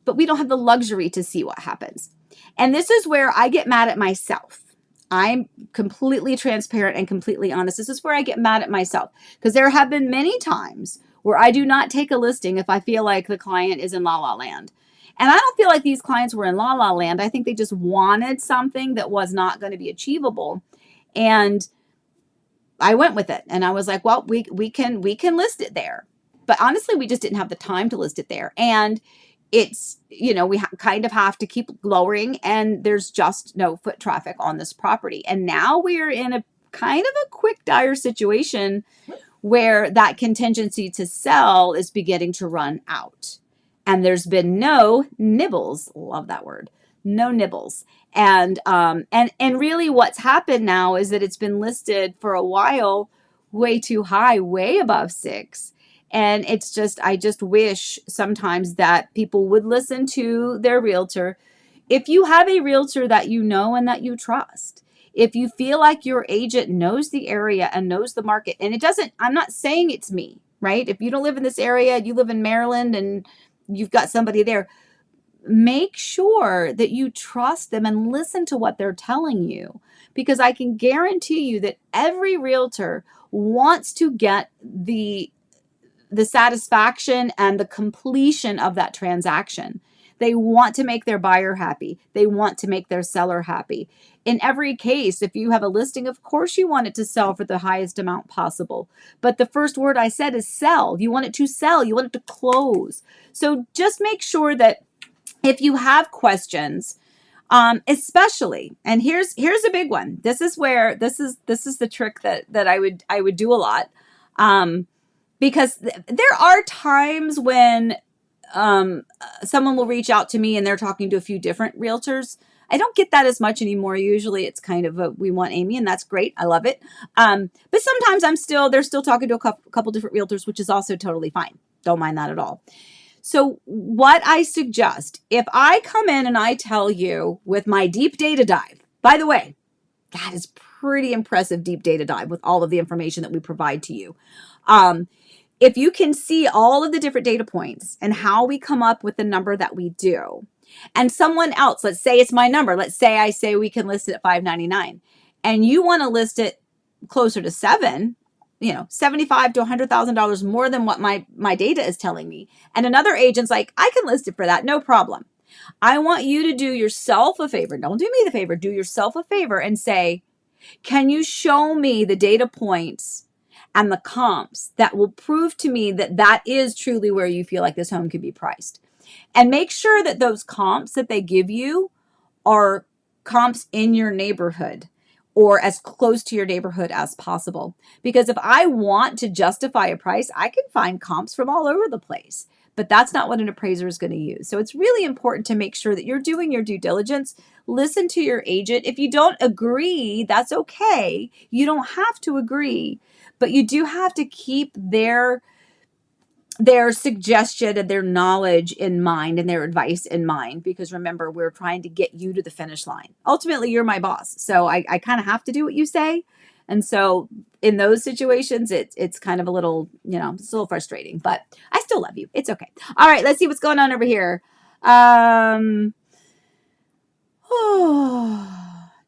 But we don't have the luxury to see what happens. And this is where I get mad at myself. I'm completely transparent and completely honest. This is where I get mad at myself, because there have been many times where I do not take a listing if I feel like the client is in la la land. And I don't feel like these clients were in la la land. I think they just wanted something that was not going to be achievable. And I went with it. And I was like, well, we can list it there. But honestly, we just didn't have the time to list it there. And it's, we kind of have to keep lowering, and there's just no foot traffic on this property. And now we are in a kind of a quick, dire situation where that contingency to sell is beginning to run out. And there's been no nibbles. Love that word. No nibbles. And really what's happened now is that it's been listed for a while way too high, way above 6. And it's just, I just wish sometimes that people would listen to their realtor. If you have a realtor that you know and that you trust, if you feel like your agent knows the area and knows the market, and I'm not saying it's me, right? If you don't live in this area, you live in Maryland and you've got somebody there, make sure that you trust them and listen to what they're telling you, because I can guarantee you that every realtor wants to get the satisfaction and the completion of that transaction. They want to make their buyer happy. They want to make their seller happy. In every case, if you have a listing, of course you want it to sell for the highest amount possible. But the first word I said is sell. You want it to sell. You want it to close. So just make sure that if you have questions, especially, and here's a big one. This is the trick that I would do a lot. Because there are times when someone will reach out to me and they're talking to a few different realtors. I don't get that as much anymore. Usually it's kind of we want Amy, and that's great. I love it. But sometimes they're still talking to a couple different realtors, which is also totally fine. Don't mind that at all. So what I suggest, if I come in and I tell you with my deep data dive, by the way, that is pretty impressive deep data dive with all of the information that we provide to you. If you can see all of the different data points and how we come up with the number that we do, and someone else, let's say it's my number, let's say I say we can list it at $599, and you want to list it closer to $7, $75,000 to $100,000 more than what my data is telling me, and another agent's like, I can list it for that, no problem. I want you to do yourself a favor. Don't do me the favor. Do yourself a favor and say, can you show me the data points and the comps that will prove to me that that is truly where you feel like this home could be priced? And make sure that those comps that they give you are comps in your neighborhood or as close to your neighborhood as possible. Because if I want to justify a price, I can find comps from all over the place. But that's not what an appraiser is going to use. So it's really important to make sure that you're doing your due diligence. Listen to your agent. If you don't agree, that's okay. You don't have to agree, but you do have to keep their suggestion and their knowledge in mind and their advice in mind, because remember, we're trying to get you to the finish line. Ultimately, you're my boss, so I kind of have to do what you say. And so in those situations, it's kind of a little, it's a little frustrating, but I still love you. It's okay. All right, let's see what's going on over here.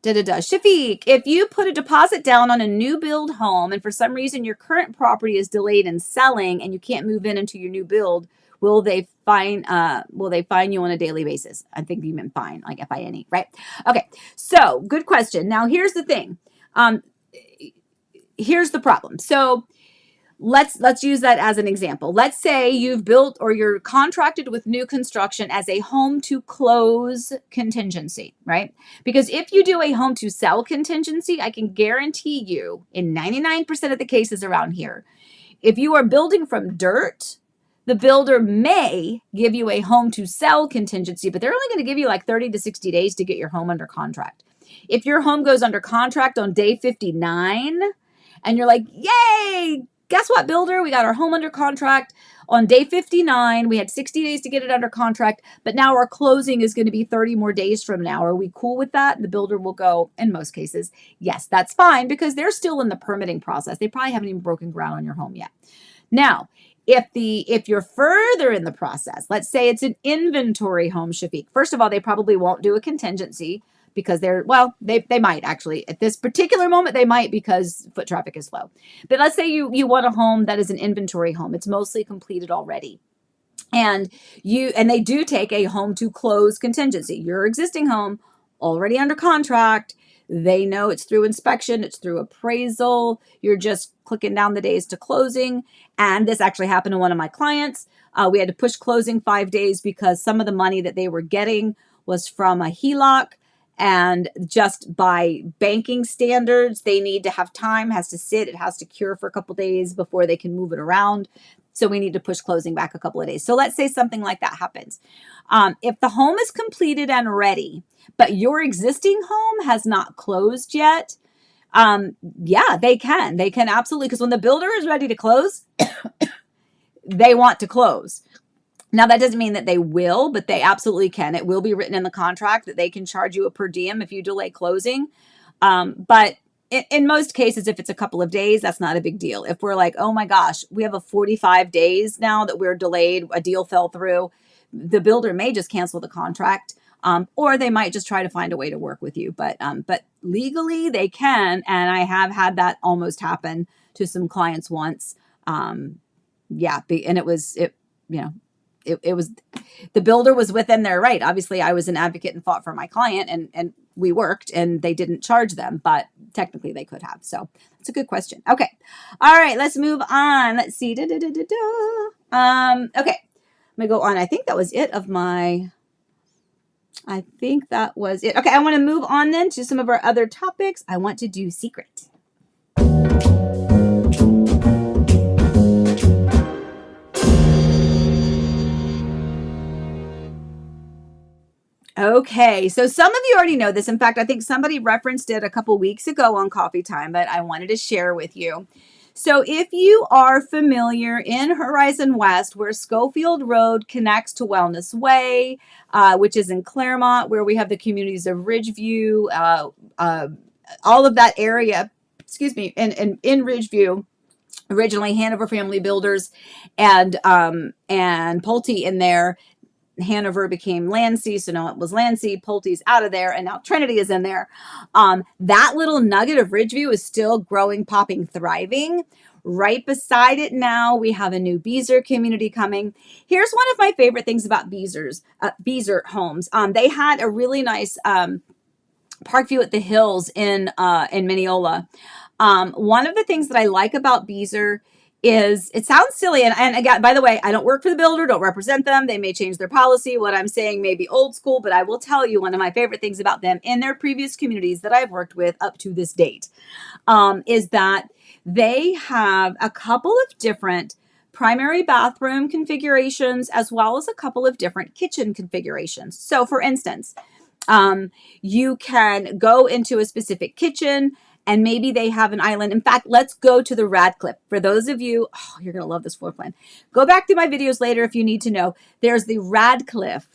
Shafiq, if you put a deposit down on a new build home and for some reason your current property is delayed in selling and you can't move in into your new build, will they fine you on a daily basis? I think you meant fine, like FINE, right? Okay, so good question. Now here's the thing. Here's the problem. So let's use that as an example. Let's say you've built or you're contracted with new construction as a home to close contingency, right? Because if you do a home to sell contingency, I can guarantee you in 99% of the cases around here, if you are building from dirt, the builder may give you a home to sell contingency, but they're only going to give you like 30 to 60 days to get your home under contract. If your home goes under contract on day 59 and you're like, yay, guess what, builder? We got our home under contract on day 59. We had 60 days to get it under contract, but now our closing is going to be 30 more days from now. Are we cool with that? The builder will go, in most cases, yes, that's fine, because they're still in the permitting process. They probably haven't even broken ground on your home yet. Now, if you're further in the process, let's say it's an inventory home, Shafiq. First of all, they probably won't do a contingency because they might actually at this particular moment, they might, because foot traffic is slow. But let's say you want a home that is an inventory home. It's mostly completed already. And they do take a home to close contingency. Your existing home already under contract. They know it's through inspection, it's through appraisal. You're just clicking down the days to closing. And this actually happened to one of my clients. We had to push closing 5 days because some of the money that they were getting was from a HELOC. And just by banking standards, they need to have time, has to sit, it has to cure for a couple days before they can move it around. So we need to push closing back a couple of days. So let's say something like that happens. If the home is completed and ready, but your existing home has not closed yet, yeah, they can absolutely. Because when the builder is ready to close, they want to close. Now, that doesn't mean that they will, but they absolutely can. It will be written in the contract that they can charge you a per diem if you delay closing. But in most cases, if it's a couple of days, that's not a big deal. If we're like, oh my gosh, we have a 45 days now that we're delayed, a deal fell through, the builder may just cancel the contract, or they might just try to find a way to work with you. But legally, they can, and I have had that almost happen to some clients once. And it was the builder was within their right. Obviously, I was an advocate and fought for my client, and we worked, and they didn't charge them, but technically they could have. So that's a good question. Okay. All right, let's move on. Let's see. Okay. I'm going to go on. I think that was it. Okay. I want to move on then to some of our other topics. I want to do secret. Okay, so some of you already know this. In fact, I think somebody referenced it a couple weeks ago on Coffee Time, but I wanted to share with you. So if you are familiar in Horizon West, where Schofield Road connects to Wellness Way, which is in Claremont, where we have the communities of Ridgeview, all of that area, in Ridgeview, originally Hanover Family Builders and Pulte in there. Hanover became Lansing, so now it was Lansing. Pulte's out of there, and now Trinity is in there. That little nugget of Ridgeview is still growing, popping, thriving. Right beside it now, we have a new Beaser community coming. Here's one of my favorite things about Beaser Homes. They had a really nice park view at the hills in Mineola. One of the things that I like about Beaser is, it sounds silly. And again, by the way, I don't work for the builder, don't represent them. They may change their policy. What I'm saying may be old school, but I will tell you one of my favorite things about them in their previous communities that I've worked with up to this date, is that they have a couple of different primary bathroom configurations as well as a couple of different kitchen configurations. So for instance, you can go into a specific kitchen and maybe they have an island. In fact, let's go to the Radcliffe. For those of you, oh, you're going to love this floor plan. Go back to my videos later if you need to know. There's the Radcliffe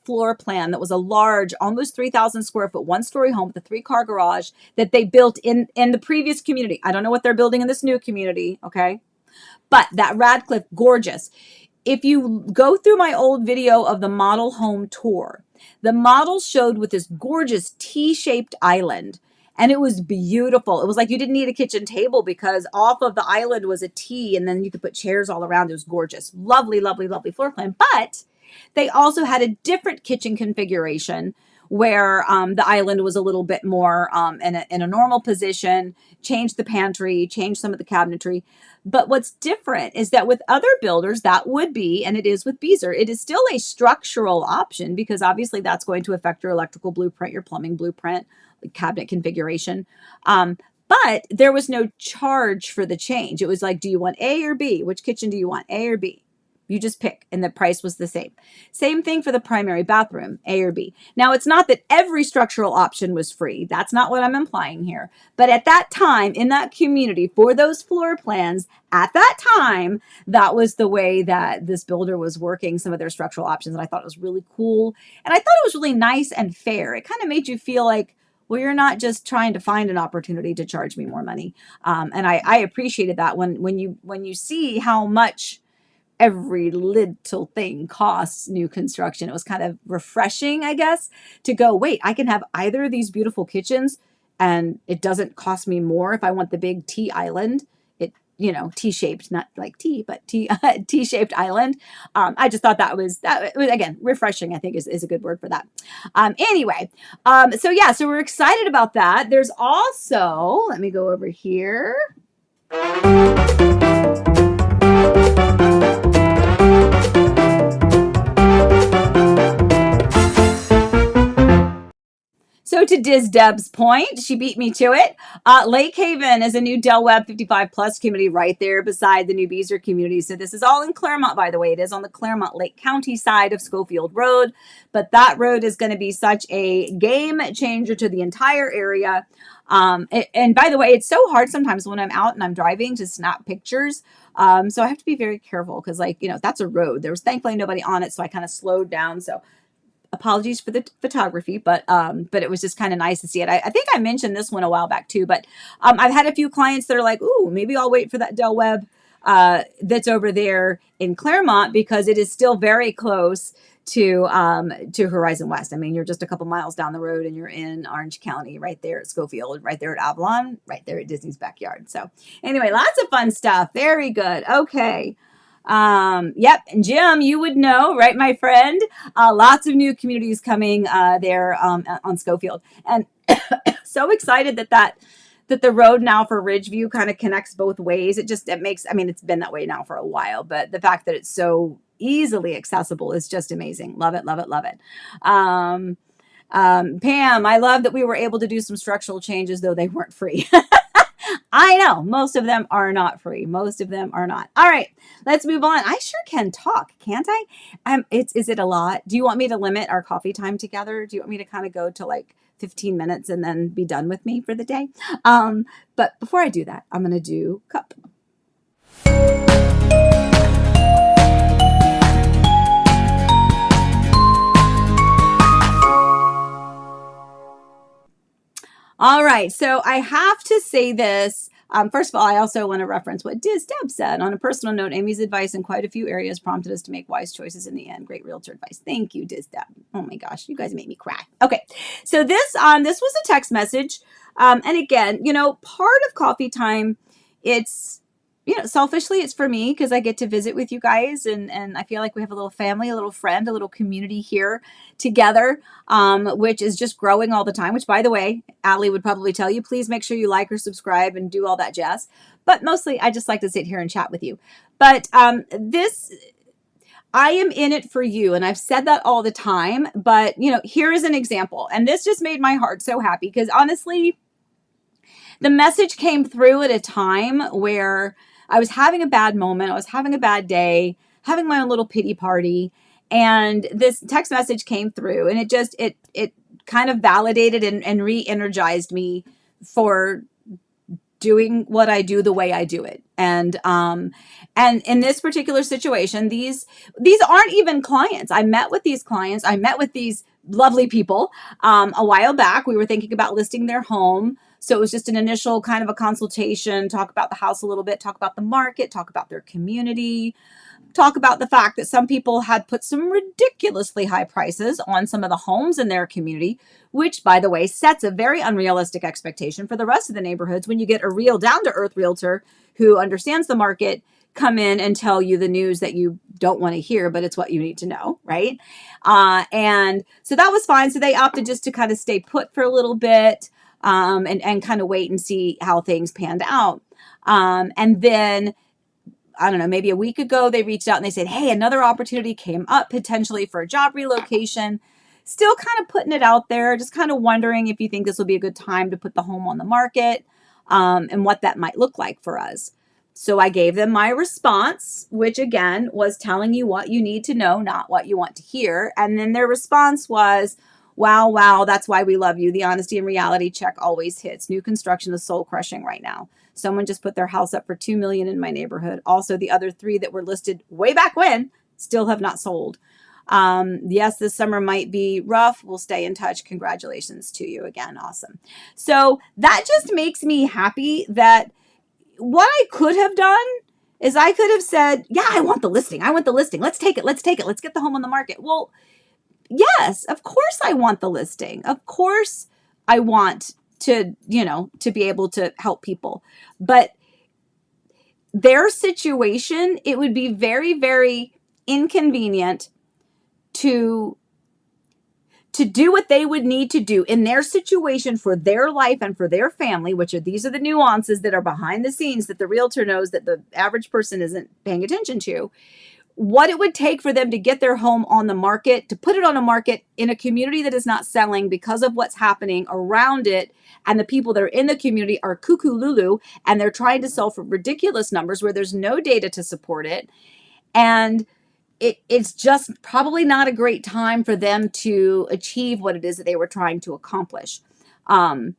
floor plan that was a large, almost 3,000 square foot, one-story home with a 3-car garage that they built in the previous community. I don't know what they're building in this new community, okay? But that Radcliffe, gorgeous. If you go through my old video of the model home tour, the model showed with this gorgeous T-shaped island. And it was beautiful. It was like you didn't need a kitchen table because off of the island was a T and then you could put chairs all around. It was gorgeous. Lovely, lovely, lovely floor plan. But they also had a different kitchen configuration where the island was a little bit more in a normal position, changed the pantry, changed some of the cabinetry. But what's different is that with other builders, that would be, and it is with Beaser, it is still a structural option because obviously that's going to affect your electrical blueprint, your plumbing blueprint, cabinet configuration. But there was no charge for the change. It was like, do you want A or B? Which kitchen do you want, A or B? You just pick, and the price was the same. Same thing for the primary bathroom, A or B. Now, it's not that every structural option was free. That's not what I'm implying here. But at that time, in that community, for those floor plans, at that time, that was the way that this builder was working some of their structural options. And I thought it was really cool. And I thought it was really nice and fair. It kind of made you feel like, well, you're not just trying to find an opportunity to charge me more money. And I appreciated that when you see how much every little thing costs new construction. It was kind of refreshing, I guess, to go, wait, I can have either of these beautiful kitchens and it doesn't cost me more if I want the big T island. It, T-shaped, not like tea, but T-shaped island. I just thought that was again, refreshing, I think is a good word for that. Anyway, so we're excited about that. There's also, let me go over here. So to Diz Deb's point, she beat me to it. Lake Haven is a new Del Webb 55 plus community right there beside the new Beaser community. So this is all in Claremont, by the way. It is on the Claremont Lake County side of Schofield Road, but that road is going to be such a game changer to the entire area. And by the way, it's so hard sometimes when I'm out and I'm driving to snap pictures. So I have to be very careful because that's a road. There was thankfully nobody on it. So I kind of slowed down. So apologies for the photography, but it was just kind of nice to see it. I think I mentioned this one a while back too, but I've had a few clients that are like, ooh, maybe I'll wait for that Del Webb that's over there in Claremont because it is still very close to Horizon West. I mean, you're just a couple miles down the road and you're in Orange County, right there at Schofield, right there at Avalon, right there at Disney's backyard. So anyway, lots of fun stuff. Very good. Okay. Yep. And Jim, you would know, right, my friend? Lots of new communities coming there on Schofield. And so excited that the road now for Ridgeview kind of connects both ways. It makes, it's been that way now for a while, but the fact that it's so easily accessible is just amazing. Love it, love it, love it. Pam, I love that we were able to do some structural changes, though they weren't free. I know most of them are not free. Most of them are not. All right, let's move on. I sure can talk, can't I? Is it a lot? Do you want me to limit our coffee time together? Do you want me to kind of go to like 15 minutes and then be done with me for the day? But before I do that, I'm going to do cup. All right, so I have to say this. First of all, I also want to reference what Diz Deb said. On a personal note, Amy's advice in quite a few areas prompted us to make wise choices in the end. Great realtor advice. Thank you, Diz Deb. Oh my gosh, you guys made me cry. Okay, so this was a text message. And again, part of coffee time, it's selfishly, it's for me because I get to visit with you guys, and I feel like we have a little family, a little friend, a little community here together, which is just growing all the time, which, by the way, Allie would probably tell you, please make sure you like or subscribe and do all that jazz. But mostly I just like to sit here and chat with you. But I am in it for you. And I've said that all the time, but here is an example. And this just made my heart so happy because honestly, the message came through at a time where I was having a bad moment. I was having a bad day, having my own little pity party. And this text message came through and it kind of validated and re-energized me for doing what I do the way I do it. And in this particular situation, these aren't even clients. I met with these clients. I met with these lovely people a while back. We were thinking about listing their home. So it was just an initial kind of a consultation, talk about the house a little bit, talk about the market, talk about their community, talk about the fact that some people had put some ridiculously high prices on some of the homes in their community, which, by the way, sets a very unrealistic expectation for the rest of the neighborhoods when you get a real down-to-earth realtor who understands the market come in and tell you the news that you don't want to hear, but it's what you need to know, right? And so that was fine. So they opted just to kind of stay put for a little bit and kind of wait and see how things panned out. And then, I don't know, maybe a week ago, they reached out and they said, hey, another opportunity came up potentially for a job relocation. Still kind of putting it out there, just kind of wondering if you think this will be a good time to put the home on the market and what that might look like for us. So I gave them my response, which again was telling you what you need to know, not what you want to hear. And then their response was, wow, that's why we love you. The honesty and reality check always hits. New construction is soul crushing right now. Someone just put their house up for $2 million in my neighborhood. Also, the other 3 that were listed way back when still have not sold. Yes, this summer might be rough. We'll stay in touch. Congratulations to you again. Awesome. So that just makes me happy that what I could have done is I could have said, yeah, I want the listing. I want the listing. Let's take it. Let's take it. Let's get the home on the market. Well, yes, of course I want the listing. Of course I want to be able to help people. But their situation, it would be very, very inconvenient to do what they would need to do in their situation for their life and for their family, these are the nuances that are behind the scenes that the realtor knows that the average person isn't paying attention to. What it would take for them to get their home on the market, to put it on a market in a community that is not selling because of what's happening around it. And the people that are in the community are cuckoo lulu, and they're trying to sell for ridiculous numbers where there's no data to support it. And it's just probably not a great time for them to achieve what it is that they were trying to accomplish. And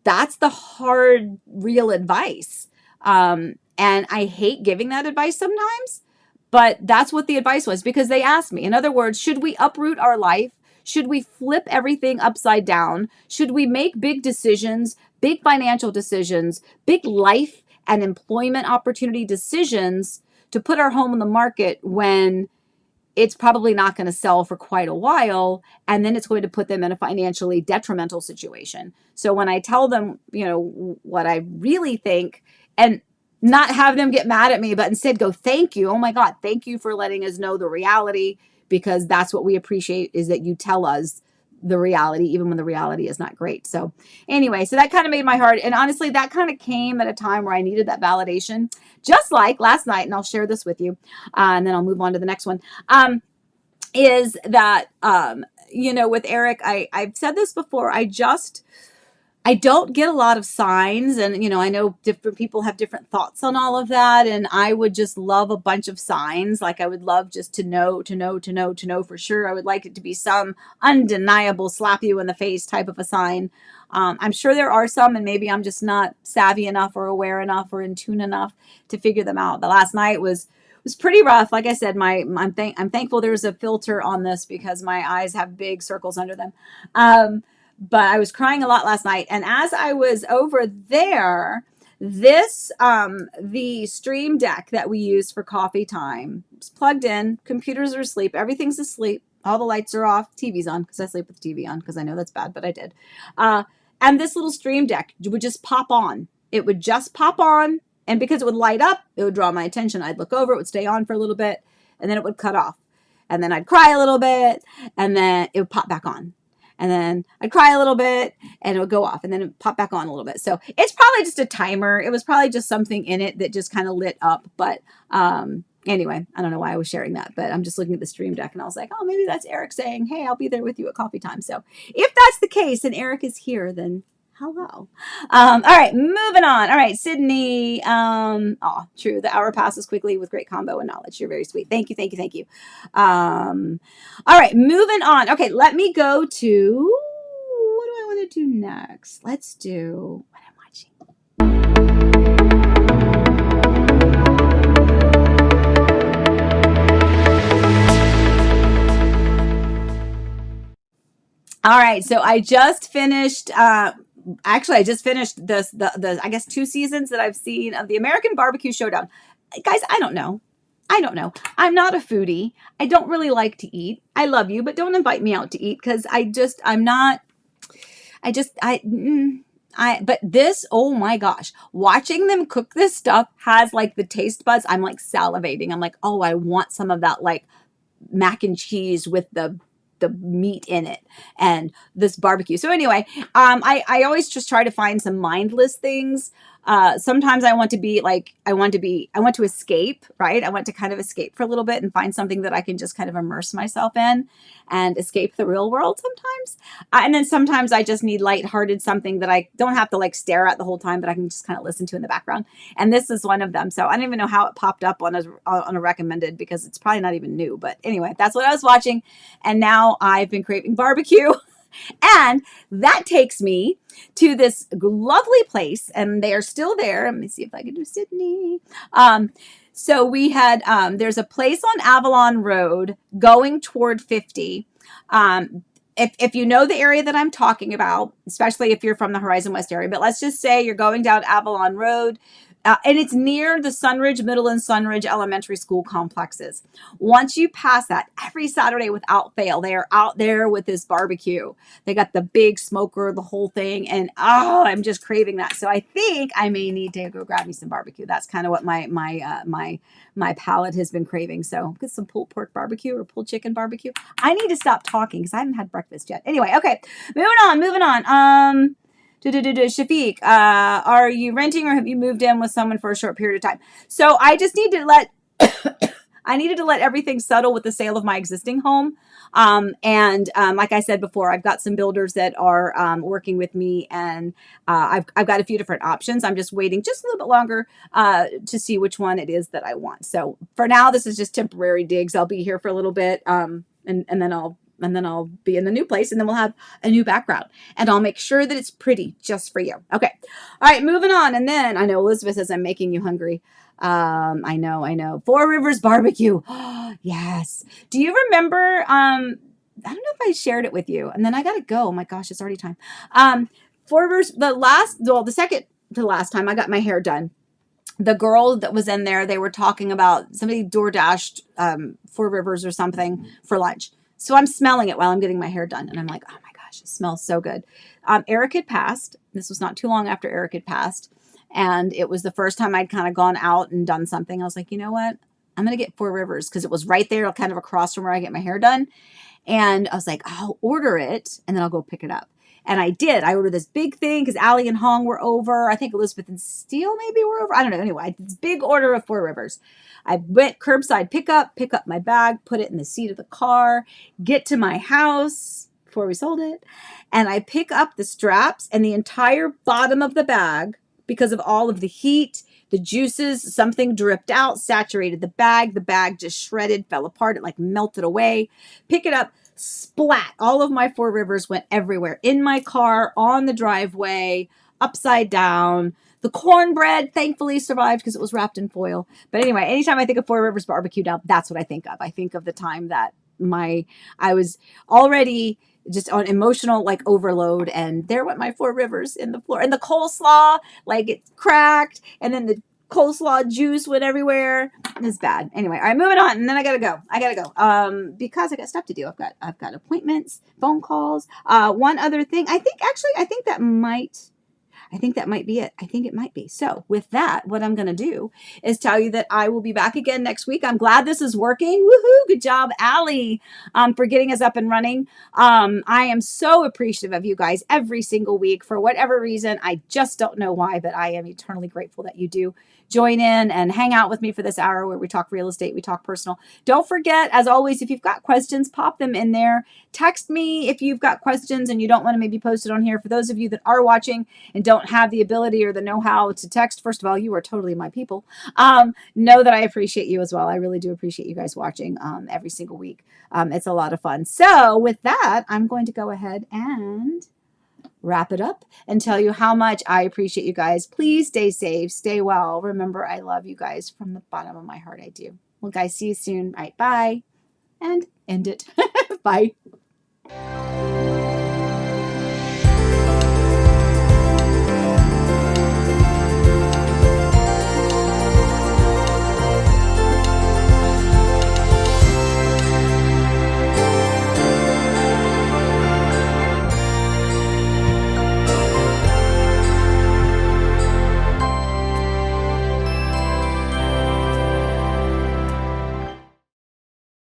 that's the hard, real advice. And I hate giving that advice sometimes. But that's what the advice was, because they asked me. In other words, should we uproot our life? Should we flip everything upside down? Should we make big decisions, big financial decisions, big life and employment opportunity decisions to put our home on the market when it's probably not going to sell for quite a while, and then it's going to put them in a financially detrimental situation? So when I tell them, what I really think, and not have them get mad at me, but instead go, thank you. Oh my God, thank you for letting us know the reality, because that's what we appreciate, is that you tell us the reality, even when the reality is not great. So anyway, so that kind of made my heart. And honestly, that kind of came at a time where I needed that validation, just like last night. And I'll share this with you. And then I'll move on to the next one. Is that, with Eric, I've said this before. I don't get a lot of signs, and, I know different people have different thoughts on all of that. And I would just love a bunch of signs. Like I would love just to know for sure. I would like it to be some undeniable slap you in the face type of a sign. I'm sure there are some, and maybe I'm just not savvy enough or aware enough or in tune enough to figure them out. The last night was pretty rough. Like I said, I'm thankful there's a filter on this because my eyes have big circles under them. But I was crying a lot last night. And as I was over there, the stream deck that we use for coffee time was plugged in. Computers are asleep. Everything's asleep. All the lights are off. TV's on, because I sleep with the TV on, because I know that's bad, but I did. And this little stream deck would just pop on. It would just pop on And because it would light up, it would draw my attention. I'd look over, it would stay on for a little bit, and then it would cut off. And then I'd cry a little bit, and then it would pop back on. And then I'd cry a little bit, and it would go off, and then it would pop back on a little bit. So it's probably just a timer. It was probably just something in it that just kind of lit up. But anyway, I don't know why I was sharing that, but I'm just looking at the stream deck, and I was like, oh, maybe that's Eric saying, hey, I'll be there with you at coffee time. So if that's the case, and Eric is here, then hello. All right, moving on. All right, Sydney. Oh, true. The hour passes quickly with great combo and knowledge. You're very sweet. Thank you, thank you, thank you. All right, moving on. Okay, let me go to, what do I want to do next? Let's do what I'm watching. All right, so I just finished, actually, I just finished the I guess 2 seasons that I've seen of the American Barbecue Showdown. Guys, I don't know. I'm not a foodie. I don't really like to eat. I love you, but don't invite me out to eat because but this, oh my gosh, watching them cook this stuff has like the taste buds. I'm like salivating. I'm like, oh, I want some of that like mac and cheese with the meat in it and this barbecue. So anyway, I always just try to find some mindless things. Sometimes I want to escape, right? I want to kind of escape for a little bit and find something that I can just kind of immerse myself in and escape the real world sometimes. And then sometimes I just need lighthearted something that I don't have to like stare at the whole time, but I can just kind of listen to in the background. And this is one of them. So I don't even know how it popped up on a recommended because it's probably not even new. But anyway, that's what I was watching. And now I've been craving barbecue. And that takes me to this lovely place, and they are still there. Let me see if I can do Sydney. So we had, there's a place on Avalon Road going toward 50. If you know the area that I'm talking about, especially if you're from the Horizon West area, but let's just say you're going down Avalon Road, and it's near the Sunridge Middle and Sunridge Elementary School complexes. Once you pass that, every Saturday without fail, they are out there with this barbecue. They got the big smoker, the whole thing, and oh, I'm just craving that. So I think I may need to go grab me some barbecue. That's kind of what my palate has been craving. So get some pulled pork barbecue or pulled chicken barbecue. I need to stop talking because I haven't had breakfast yet. Anyway, okay, moving on. Shafiq, are you renting or have you moved in with someone for a short period of time? So I just need to let, I needed to let everything settle with the sale of my existing home. Like I said before, I've got some builders that are working with me, and I've got a few different options. I'm just waiting just a little bit longer to see which one it is that I want. So for now, this is just temporary digs. I'll be here for a little bit, and then I'll be in the new place, and then we'll have a new background, and I'll make sure that it's pretty just for you. Okay. All right, moving on. And then I know Elizabeth says I'm making you hungry. I know. Four Rivers barbecue. Yes. Do you remember, I don't know if I shared it with you, and then I got to go. Oh my gosh, it's already time. Four Rivers, the second to last time I got my hair done. The girl that was in there, they were talking about somebody DoorDashed Four Rivers or something for lunch. So I'm smelling it while I'm getting my hair done. And I'm like, oh my gosh, it smells so good. Eric had passed. This was not too long after Eric had passed. And it was the first time I'd kind of gone out and done something. I was like, you know what? I'm going to get Four Rivers because it was right there kind of across from where I get my hair done. And I was like, I'll order it and then I'll go pick it up. And I did. I ordered this big thing because Allie and Hong were over. I think Elizabeth and Steele maybe were over. I don't know. Anyway, I did this big order of Four Rivers. I went curbside pick up my bag, put it in the seat of the car, get to my house before we sold it. And I pick up the straps and the entire bottom of the bag because of all of the heat, the juices, something dripped out, saturated the bag. The bag just shredded, fell apart. It like melted away. Pick it up. Splat. All of my Four Rivers went everywhere. In my car, on the driveway, upside down. The cornbread thankfully survived because it was wrapped in foil. But anyway, anytime I think of Four Rivers barbecue now, that's what I think of. I think of the time that I was already just on emotional like overload, and there went my Four Rivers in the floor. And the coleslaw, like it cracked, and then the coleslaw juice went everywhere. It's bad. Anyway, all right, moving on. And then I gotta go. Because I got stuff to do. I've got appointments, phone calls. One other thing. I think that might. I think that might be it. I think it might be. So with that, what I'm going to do is tell you that I will be back again next week. I'm glad this is working. Woohoo. Good job, Allie, for getting us up and running. I am so appreciative of you guys every single week for whatever reason. I just don't know why, but I am eternally grateful that you do join in and hang out with me for this hour where we talk real estate, we talk personal. Don't forget, as always, if you've got questions, pop them in there. Text me if you've got questions and you don't want to maybe post it on here. For those of you that are watching and don't have the ability or the know-how to text, first of all, you are totally my people. Know that I appreciate you as well. I really do appreciate you guys watching every single week. It's a lot of fun. So with that, I'm going to go ahead and wrap it up and tell you how much I appreciate you guys. Please stay safe, stay well. Remember, I love you guys from the bottom of my heart. I do. Well, guys, see you soon. All right, bye. And end it. Bye.